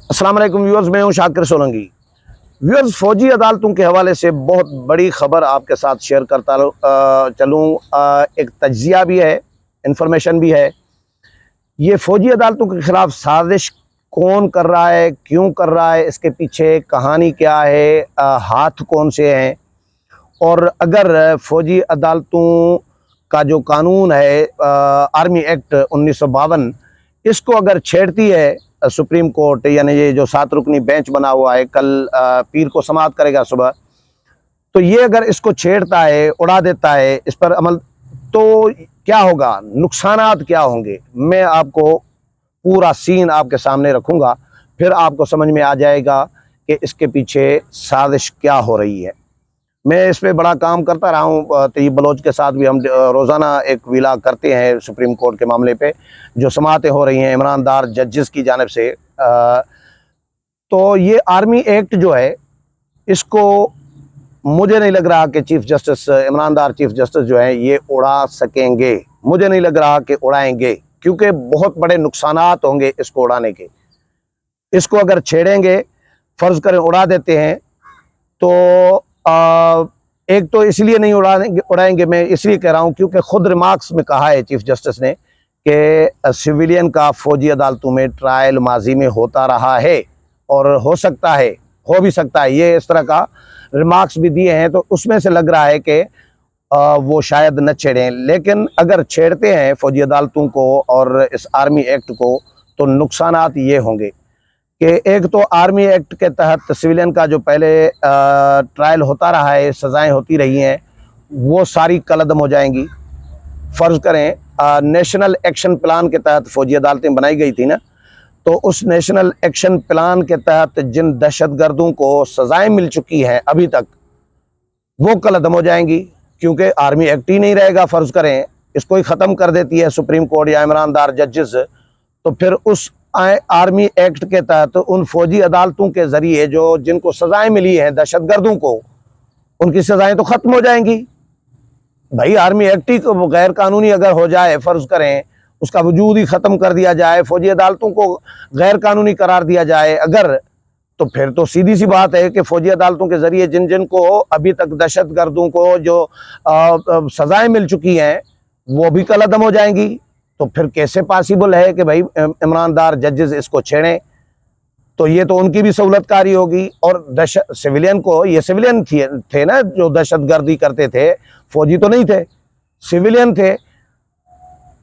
अस्सलाम वालेकुम व्यूअर्स, मैं हूं शाकिर सोलंकी। व्यूअर्स, फौजी अदालतों के हवाले से बहुत बड़ी खबर आपके साथ शेयर करता चलूँ। एक तज्जिया भी है, इंफॉर्मेशन भी है। ये फौजी अदालतों के ख़िलाफ़ साजिश कौन कर रहा है, क्यों कर रहा है, इसके पीछे कहानी क्या है, हाथ कौन से हैं। और अगर फौजी अदालतों का जो कानून है आर्मी एक्ट 1952, इसको अगर छेड़ती है सुप्रीम कोर्ट, यानी ये जो 7 रुकनी बेंच बना हुआ है, कल पीर को समाअत करेगा सुबह, तो ये अगर इसको छेड़ता है, उड़ा देता है, इस पर अमल, तो क्या होगा, नुकसानात क्या होंगे, मैं आपको पूरा सीन आपके सामने रखूंगा। फिर आपको समझ में आ जाएगा कि इसके पीछे साजिश क्या हो रही है। मैं इस पे बड़ा काम करता रहा हूँ। तैयब बलोच के साथ भी हम रोज़ाना एक विला करते हैं सुप्रीम कोर्ट के मामले पे, जो समाअतें हो रही हैं इमरानदार जजेस की जानिब से। तो ये आर्मी एक्ट जो है, इसको मुझे नहीं लग रहा कि चीफ जस्टिस, इमरानदार चीफ जस्टिस जो है, ये उड़ा सकेंगे। मुझे नहीं लग रहा कि उड़ाएंगे, क्योंकि बहुत बड़े नुकसानात होंगे इसको उड़ाने के। इसको अगर छेड़ेंगे, फ़र्ज़ करें उड़ा देते हैं, तो एक तो इसलिए नहीं उड़ाएंगे, मैं इसलिए कह रहा हूँ क्योंकि खुद रिमार्क्स में कहा है चीफ जस्टिस ने कि सिविलियन का फौजी अदालतों में ट्रायल माजी में होता रहा है और हो सकता है, हो भी सकता है, ये इस तरह का रिमार्क्स भी दिए हैं। तो उसमें से लग रहा है कि वो शायद न छेड़ें। लेकिन अगर छेड़ते हैं फौजी अदालतों को और इस आर्मी एक्ट को, तो नुकसानात ये होंगे कि एक तो आर्मी एक्ट के तहत सिविलियन का जो पहले ट्रायल होता रहा है, सज़ाएं होती रही हैं, वो सारी कलअदम हो जाएंगी। फ़र्ज़ करें नेशनल एक्शन प्लान के तहत फ़ौजी अदालतें बनाई गई थी ना, तो उस नेशनल एक्शन प्लान के तहत जिन दहशतगर्दों को सज़ाएं मिल चुकी हैं अभी तक, वो कलअदम हो जाएंगी, क्योंकि आर्मी एक्ट ही नहीं रहेगा। फ़र्ज़ करें इसको ही ख़त्म कर देती है सुप्रीम कोर्ट या इमरानदार जजेस, तो फिर उस आर्मी एक्ट के तहत उन फौजी अदालतों के ज़रिए जो जिनको सज़ाएं मिली हैं दहशतगर्दों को, उनकी सज़ाएं तो ख़त्म हो जाएंगी। भाई, आर्मी एक्ट ही गैर कानूनी अगर हो जाए, फ़र्ज़ करें उसका वजूद ही ख़त्म कर दिया जाए, फौजी अदालतों को गैर कानूनी करार दिया जाए अगर, तो फिर तो सीधी सी बात है कि फौजी अदालतों के ज़रिए जिन जिन को अभी तक दहशतगर्दों को जो सज़ाएं मिल चुकी हैं, वो भी कलअदम हो जाएंगी। तो फिर कैसे पॉसिबल है कि भाई ईमानदार जजेस इसको छेड़ें। तो ये तो उनकी भी सहूलतकारी होगी। और सिविलियन को, ये सिविलियन थे ना जो दहशतगर्दी करते थे, फौजी तो नहीं थे, सिविलियन थे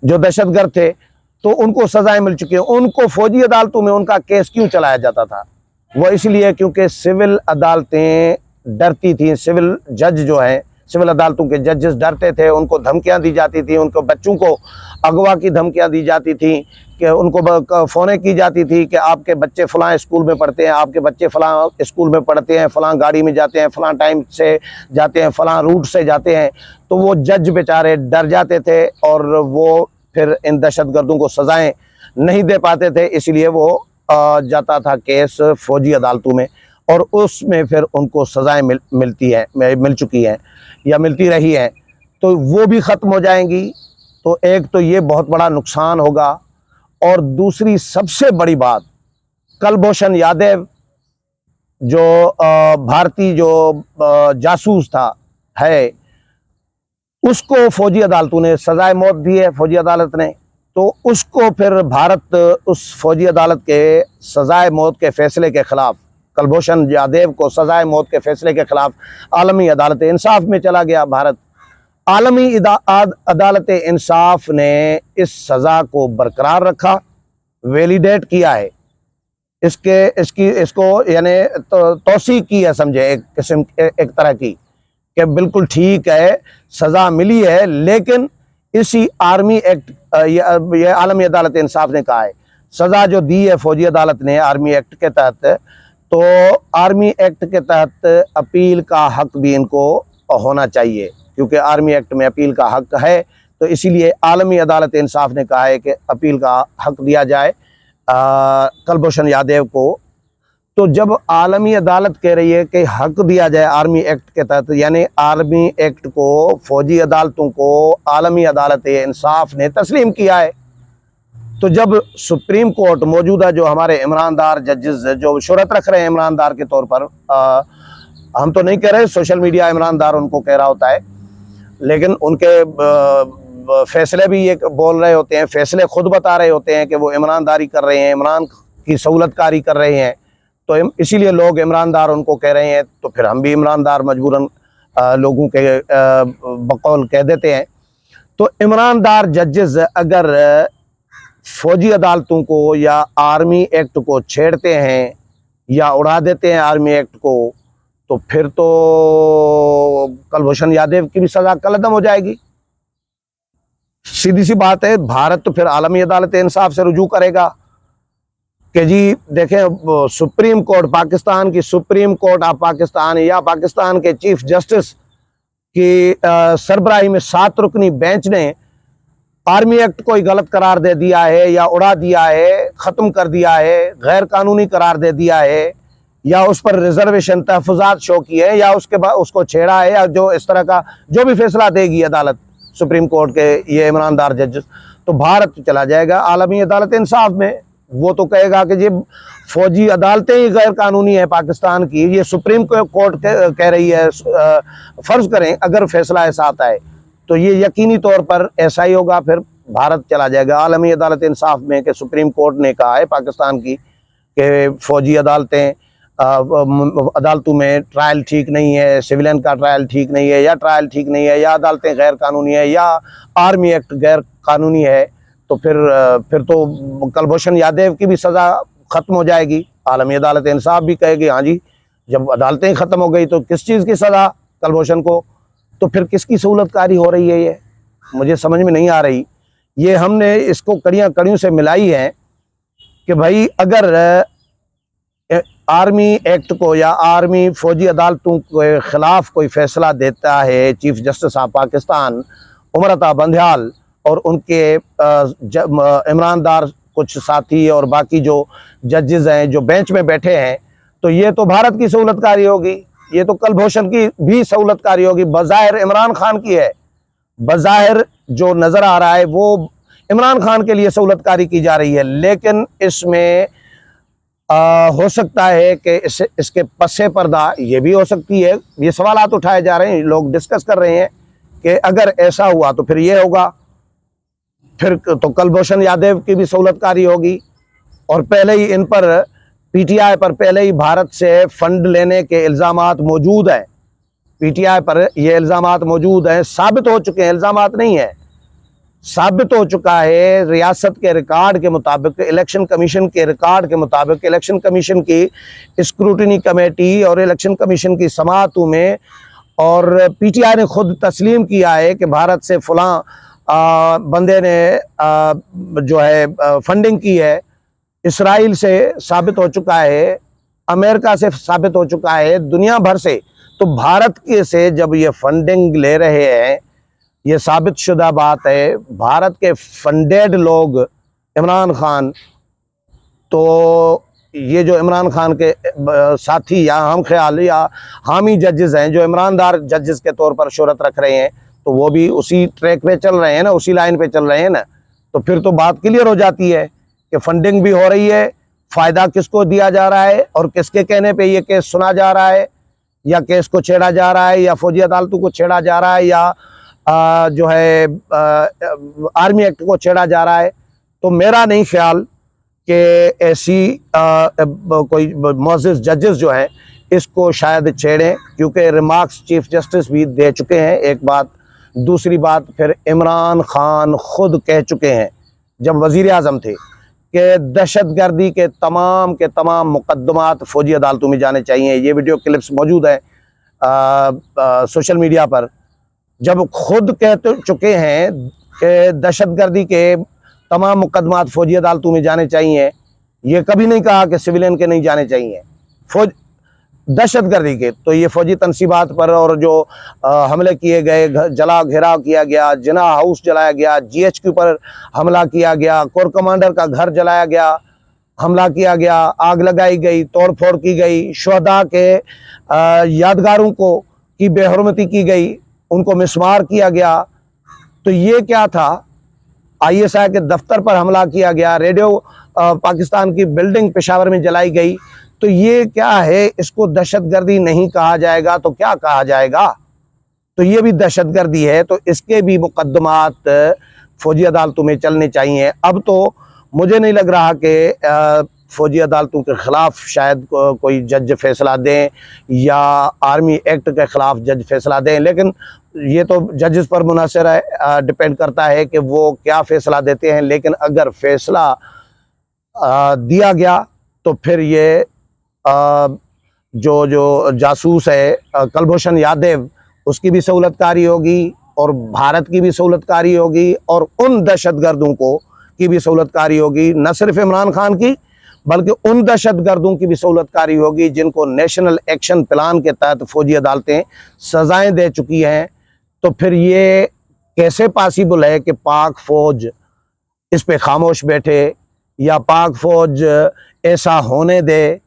जो दहशतगर्द थे, तो उनको सजाएं मिल चुकी है। उनको फौजी अदालतों में उनका केस क्यों चलाया जाता था? वो इसलिए क्योंकि सिविल अदालतें डरती थी, सिविल जज जो हैं, सिविल अदालतों के जजेस डरते थे, उनको धमकियां दी जाती थी, उनको बच्चों को अगवा की धमकियां दी जाती थी, कि उनको फ़ोनें की जाती थी कि आपके बच्चे फ़लाँ स्कूल में पढ़ते हैं, आपके बच्चे फ़लाँ स्कूल में पढ़ते हैं, फ़लाँ गाड़ी में जाते हैं, फ़लाँ टाइम से जाते हैं, फ़लाँ रूट से जाते हैं। तो वो जज बेचारे डर जाते थे और वो फिर इन दहशतगर्दों को सज़ाएँ नहीं दे पाते थे, इसलिए वो जाता था केस फौजी अदालतों में, और उसमें फिर उनको सज़ाएँ मिल चुकी हैं या मिलती रही हैं, तो वो भी ख़त्म हो जाएंगी। तो एक तो ये बहुत बड़ा नुकसान होगा। और दूसरी सबसे बड़ी बात, कुलभूषण यादव जो भारतीय जो जासूस था है, उसको फौजी अदालतों ने सजाए मौत दी है, फौजी अदालत ने। तो उसको फिर भारत उस फौजी अदालत के सजाए मौत के फैसले के खिलाफ, कुलभूषण यादव को सजाए मौत के फैसले के खिलाफ आलमी अदालत इंसाफ में चला गया भारत। आलमी अदालत इंसाफ ने इस सज़ा को बरकरार रखा, वैलिडेट किया है, इसको यानी तौसीक की है, समझे, एक किस्म एक तरह की, कि बिल्कुल ठीक है, सज़ा मिली है। लेकिन इसी आर्मी एक्ट, ये आलमी अदालत इंसाफ ने कहा है, सज़ा जो दी है फौजी अदालत ने आर्मी एक्ट के तहत, तो आर्मी एक्ट के तहत अपील का हक भी इनको होना चाहिए, क्योंकि आर्मी एक्ट में अपील का हक है। तो इसीलिए आलमी अदालत इंसाफ ने कहा है कि अपील का हक दिया जाए कुलभूषण यादव को। तो जब आलमी अदालत कह रही है कि हक दिया जाए आर्मी एक्ट के तहत, यानी आर्मी एक्ट को, फौजी अदालतों को आलमी अदालत इंसाफ ने तस्लीम किया है। तो जब सुप्रीम कोर्ट मौजूदा जो हमारे ईमानदार जजेस जो शोहरत रख रहे हैं ईमानदार के तौर पर, हम तो नहीं कह रहे, सोशल मीडिया ईमानदार उनको कह रहा होता है, लेकिन उनके फैसले भी ये बोल रहे होते हैं, फैसले खुद बता रहे होते हैं कि वो ईमानदारी कर रहे हैं, इमरान की सहूलतकारी कर रहे हैं, तो इसीलिए लोग ईमानदार उनको कह रहे हैं, तो फिर हम भी ईमानदार मजबूरन लोगों के बकौल कह देते हैं। तो ईमानदार जजेस अगर फौजी अदालतों को या आर्मी एक्ट को छेड़ते हैं या उड़ा देते हैं आर्मी एक्ट को, तो फिर तो कुलभूषण यादव की भी सज़ा कलअदम हो जाएगी। सीधी सी बात है, भारत तो फिर आलमी अदालत इंसाफ से रुजू करेगा कि जी देखें, सुप्रीम कोर्ट, पाकिस्तान की सुप्रीम कोर्ट ऑफ पाकिस्तान या पाकिस्तान के चीफ जस्टिस की सरबराही में 7 रुकनी बेंच ने आर्मी एक्ट को ही गलत करार दे दिया है या उड़ा दिया है, ख़त्म कर दिया है, गैर कानूनी करार दे दिया है, या उस पर रिजर्वेशन तहफ़्फ़ुज़ात शो की है, या उसके बाद उसको छेड़ा है, या जो इस तरह का जो भी फैसला देगी अदालत सुप्रीम कोर्ट के ये ईमानदार जजेस, तो भारत चला जाएगा आलमी अदालत इंसाफ में। वो तो कहेगा कि ये फौजी अदालतें ही गैर कानूनी है पाकिस्तान की, ये सुप्रीम कोर्ट कह रही है। फ़र्ज़ करें अगर फैसला ऐसा आता है तो ये यकीनी तौर पर ऐसा ही होगा, फिर भारत चला जाएगा आलमी अदालत इंसाफ में कि सुप्रीम कोर्ट ने कहा है पाकिस्तान की कि फ़ौजी अदालतें अदालतों में ट्रायल ठीक नहीं है, सिविलियन का ट्रायल ठीक नहीं है, या ट्रायल ठीक नहीं है, या अदालतें गैर कानूनी है, या आर्मी एक्ट गैर कानूनी है, तो फिर तो कुलभूषण यादव की भी सज़ा ख़त्म हो जाएगी। आलमी अदालत इंसाफ भी कहेगी हाँ जी, जब अदालतें ख़त्म हो गई तो किस चीज़ की सज़ा कुलभूषण को, तो फिर किसकी सहूलतकारी हो रही है, ये मुझे समझ में नहीं आ रही। ये हमने इसको कड़ियाँ कड़ियों से मिलाई हैं कि भाई अगर आर्मी एक्ट को या आर्मी फ़ौजी अदालतों के ख़िलाफ़ कोई फ़ैसला देता है chief justice of Pakistan Umar Ata Bandial और उनके ईमानदार कुछ साथी और बाकी जो जजेस हैं जो बेंच में बैठे हैं, तो ये तो भारत की सहूलतकारी होगी, ये तो कुलभूषण की भी सहूलतकारी होगी। बज़ाहिर इमरान खान की है, बज़ाहिर जो नज़र आ रहा है वो इमरान खान के लिए सहूलतकारी की जा रही है, लेकिन इसमें हो सकता है कि इसके पसे पर्दा ये भी हो सकती है। ये सवालात उठाए जा रहे हैं, लोग डिस्कस कर रहे हैं कि अगर ऐसा हुआ तो फिर ये होगा, फिर तो कुलभूषण यादव की भी सहूलतकारी होगी। और पहले ही इन पर पीटीआई पर पहले ही भारत से फंड लेने के इल्ज़ामात मौजूद हैं, पीटीआई पर ये इल्ज़ामात मौजूद हैं, साबित हो चुके हैं, इल्ज़ामात नहीं है, साबित हो चुका है रियासत के रिकॉर्ड के मुताबिक, इलेक्शन कमीशन के रिकॉर्ड के मुताबिक, इलेक्शन कमीशन की स्क्रूटनी कमेटी और इलेक्शन कमीशन की समाअतों में, और पीटीआई ने खुद तस्लीम किया है कि भारत से फलां बंदे ने जो है फंडिंग की है, इसराइल से साबित हो चुका है, अमेरिका से साबित हो चुका है, दुनिया भर से। तो भारत के से जब ये फंडिंग ले रहे हैं, ये साबित शुदा बात है, भारत के फंडेड लोग इमरान खान, तो ये जो इमरान खान के साथी या हम ख्याल या हामी जजेस हैं जो ईमानदार जजेस के तौर पर शोहरत रख रहे हैं, तो वो भी उसी ट्रैक पे चल रहे हैं ना, उसी लाइन पे चल रहे हैं ना, तो फिर तो बात क्लियर हो जाती है कि फंडिंग भी हो रही है, फ़ायदा किसको दिया जा रहा है और किसके कहने पे ये केस सुना जा रहा है, या केस को छेड़ा जा रहा है, या फौजी अदालतों को छेड़ा जा रहा है, या जो है आर्मी एक्ट को छेड़ा जा रहा है। तो मेरा नहीं ख्याल कि ऐसी कोई मोअज़्ज़िज़ जजेस जो हैं इसको शायद छेड़ें, क्योंकि रिमार्क्स चीफ जस्टिस भी दे चुके हैं, एक बात। दूसरी बात, फिर इमरान खान खुद कह चुके हैं जब वज़ीर आज़म थे कि दहशतगर्दी के तमाम मुकदमात फ़ौजी अदालतों में जाने चाहिए। ये वीडियो क्लिप्स मौजूद हैं सोशल मीडिया पर, जब खुद कह चुके हैं कि दहशतगर्दी के तमाम मुकदमात फ़ौजी अदालतों में जाने चाहिए। ये कभी नहीं कहा कि सिविलियन के नहीं जाने चाहिए, फौज दहशतगर्दी के। तो ये फ़ौजी तनसीबात पर और जो हमले किए गए, जला घेराव किया गया, जिना हाउस जलाया गया, GHQ पर हमला किया गया, कोर कमांडर का घर जलाया गया, हमला किया गया, आग लगाई गई, तोड़ फोड़ की गई, शहदा के यादगारों को की बेहरमती की गई, उनको मिसमार किया गया। तो ये क्या था? ISI के दफ्तर पर हमला किया गया, रेडियो पाकिस्तान की बिल्डिंग पेशावर में जलाई गई, तो ये क्या है? इसको दहशतगर्दी नहीं कहा जाएगा तो क्या कहा जाएगा? तो ये भी दहशतगर्दी है। तो इसके भी मुकदमात फौजी अदालतों में चलने चाहिए। अब तो मुझे नहीं लग रहा कि फौजी अदालतों के ख़िलाफ़ शायद कोई जज फैसला दें या आर्मी एक्ट के ख़िलाफ़ जज फैसला दें, लेकिन ये तो जजेस पर मुनहसर है, डिपेंड करता है कि वो क्या फ़ैसला देते हैं। लेकिन अगर फ़ैसला दिया गया तो फिर ये जो जासूस है कुलभूषण यादव, उसकी भी सहूलतकारी होगी और भारत की भी सहूलतकारी होगी और उन दहशतगर्दों को की भी सहूलतकारी होगी, न सिर्फ इमरान खान की बल्कि उन दहशतगर्दों की भी सहूलतकारी होगी जिनको नेशनल एक्शन प्लान के तहत फौजी अदालतें सज़ाएं दे चुकी हैं। तो फिर ये कैसे पॉसिबल है कि पाक फ़ौज इस पे खामोश बैठे या पाक फ़ौज ऐसा होने दे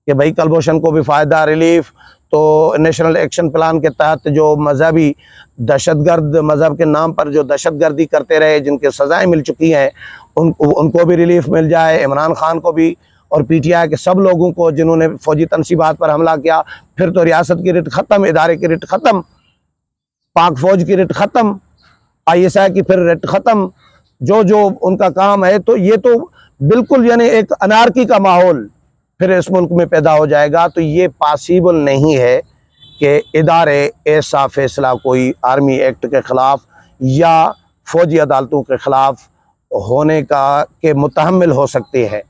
कि भाई कुलभूषण को भी फ़ायदा, रिलीफ? तो नेशनल एक्शन प्लान के तहत जो मजहबी दहशतगर्द, मज़हब के नाम पर जो दहशतगर्दी करते रहे, जिनके सज़ाएं मिल चुकी हैं, उनको भी रिलीफ मिल जाए, इमरान खान को भी और PTI के सब लोगों को जिन्होंने फ़ौजी तनसीबात पर हमला किया। फिर तो रियासत की रिट ख़त्म, इदारे की रिट ख़त्म, पाक फ़ौज की रिट ख़त्म, ISI की फिर रिट ख़त्म, जो उनका काम है। तो ये तो बिल्कुल यानी एक अनार्की का माहौल फिर इस मुल्क में पैदा हो जाएगा। तो ये पॉसिबल नहीं है कि इदारे ऐसा फ़ैसला कोई आर्मी एक्ट के ख़िलाफ़ या फ़ौजी अदालतों के ख़िलाफ़ होने का के मुतहम्मिल हो सकते हैं।